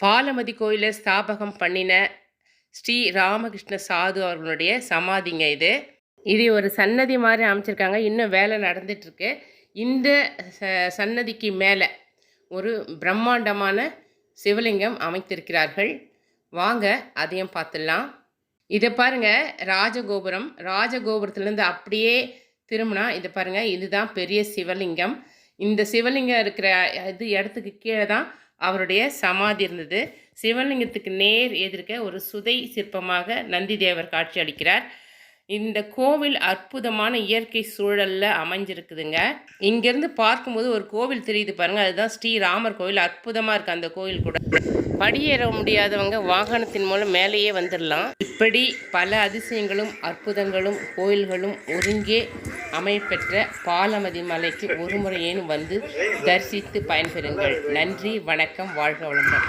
பாலமதி கோயிலை ஸ்தாபகம் பண்ணின ஸ்ரீ ராமகிருஷ்ண சாது அவர்களுடைய சமாதிங்க இது. இது ஒரு சன்னதி மாதிரி அமைச்சிருக்காங்க. இன்னும் வேலை நடந்துகிட்ருக்கு. இந்த சன்னதிக்கு மேலே ஒரு பிரம்மாண்டமான சிவலிங்கம் அமைத்திருக்கிறார்கள். வாங்க அதையும் பார்த்துடலாம். இதை பாருங்கள், ராஜகோபுரம். ராஜகோபுரத்துலேருந்து அப்படியே திரும்பினா இதை பாருங்கள், இதுதான் பெரிய சிவலிங்கம். இந்த சிவலிங்கம் இருக்கிற இடத்துக்கு கீழே தான் அவருடைய சமாதி இருந்தது. சிவலிங்கத்துக்கு நேர் எதிர்க்க ஒரு சுதை சிற்பமாக நந்தி தேவர் காட்சி அளிக்கிறார். இந்த கோவில் அற்புதமான இயற்கை சூழலில் அமைஞ்சிருக்குதுங்க. இங்கேருந்து பார்க்கும்போது ஒரு கோவில் தெரியுது பாருங்கள், அதுதான் ஸ்ரீராமர் கோவில். அற்புதமாக இருக்குது அந்த கோவில் கூட. படியேற முடியாதவங்க வாகனத்தின் மூலம் மேலேயே வந்துடலாம். இப்படி பல அதிசயங்களும் அற்புதங்களும் கோயில்களும் ஒருங்கே அமைப்பெற்ற பாலமதி மலைக்கு ஒரு முறையேனும் வந்து தரிசித்து பயன்பெறுங்கள். நன்றி, வணக்கம், வாழ்க வளமுடன்.